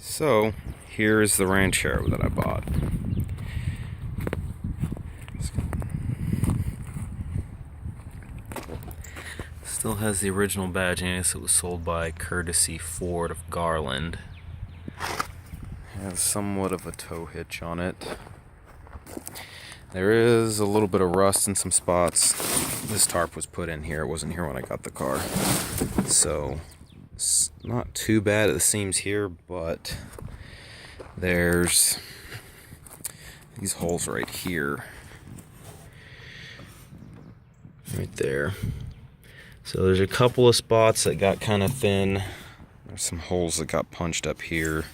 So, here's the Ranchero that I bought. Still has the original badge in it. It was sold by Courtesy Ford of Garland. Has somewhat of a tow hitch on it. There is a little bit of rust in some spots. This tarp was put in here. It wasn't here when I got the car. So, it's not too bad at the seams here, but there's these holes right here. Right there. So there's a couple of spots that got kind of thin. There's some holes that got punched up here.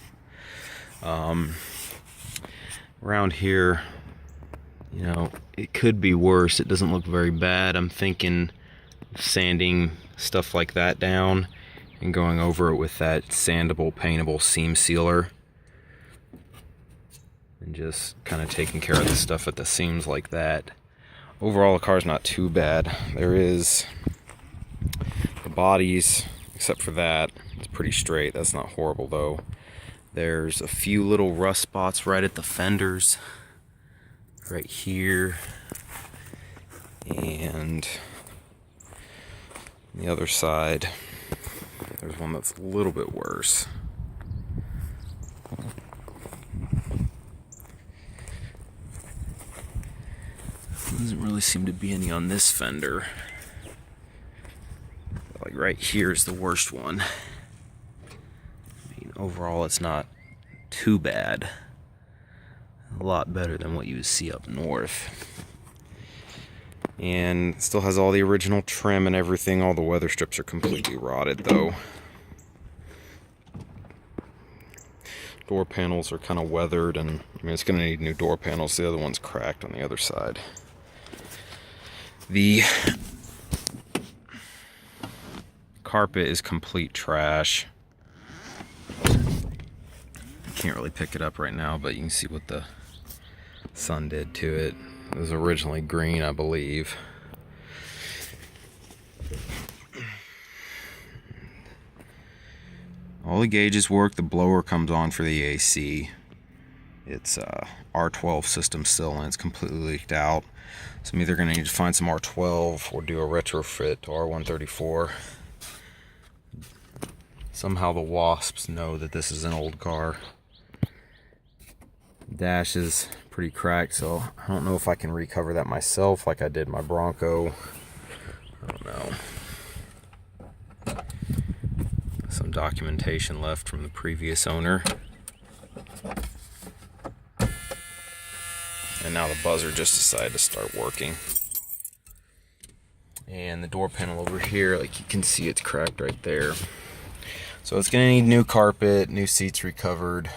Around here, you know, it could be worse. It doesn't look very bad. I'm thinking sanding stuff like that down and going over it with that sandable, paintable seam sealer. And just kind of taking care of the stuff at the seams like that. Overall, the car's not too bad. There is the bodies, except for that, it's pretty straight. That's not horrible though. There's a few little rust spots right at the fenders, right here, and on the other side, there's one that's a little bit worse. Doesn't really seem to be any on this fender. Like right here is the worst one. I mean, overall it's not too bad. A lot better than what you would see up north. And it still has all the original trim and everything. All the weather strips are completely rotted though. Door panels are kind of weathered, and I mean it's going to need new door panels. The other one's cracked on the other side. The carpet is complete trash. I can't really pick it up right now, but you can see what the sun did to it. It was originally green, I believe. All the gauges work. The blower comes on for the AC. It's R12 system still, and it's completely leaked out. So I'm either going to need to find some R12 or do a retrofit to R134. Somehow the wasps know that this is an old car. Dash is pretty cracked, so I don't know if I can recover that myself like I did my Bronco. I don't know. Some documentation left from the previous owner. And now the buzzer just decided to start working. And the door panel over here, like you can see, it's cracked right there. So it's gonna need new carpet, new seats recovered.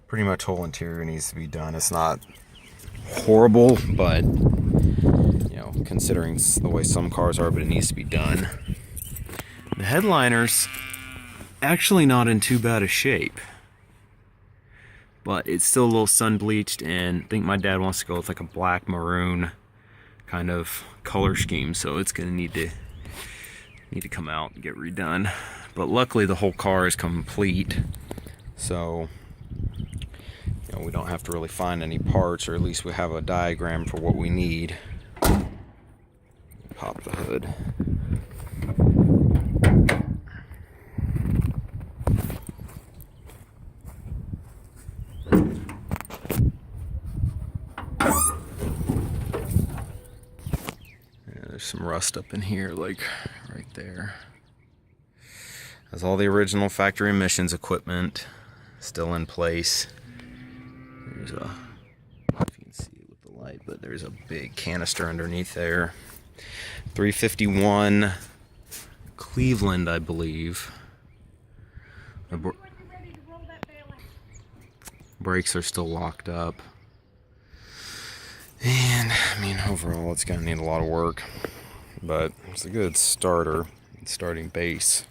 Pretty much whole interior needs to be done. It's not horrible, but you know, considering the way some cars are, but it needs to be done. The headliner's actually not in too bad a shape, but it's still a little sun bleached, and I think my dad wants to go with like a black maroon kind of color scheme, so it's gonna need to come out and get redone. But luckily the whole car is complete, so you know, we don't have to really find any parts, or at least we have a diagram for what we need. Pop the hood. There's some rust up in here, like right there. Has all the original factory emissions equipment still in place. There's a, I don't know if you can see it with the light, but there's a big canister underneath there. 351 Cleveland, I believe. The brakes are still locked up. And I mean, overall it's gonna need a lot of work, but it's a good starting base.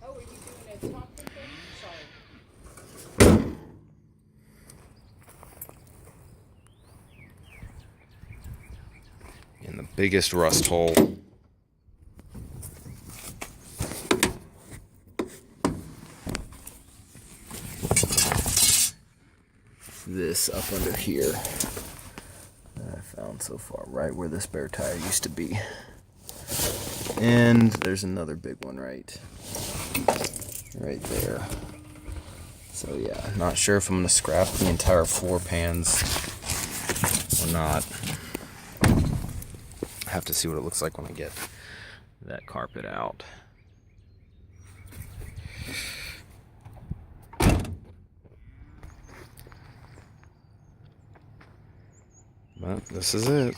Oh, are you doing a top thing? Sorry. And the biggest rust hole this up under here that I found so far, right where the spare tire used to be. And there's another big one right there. So yeah, not sure if I'm gonna scrap the entire floor pans or not. I have to see what it looks like when I get that carpet out. But this is it.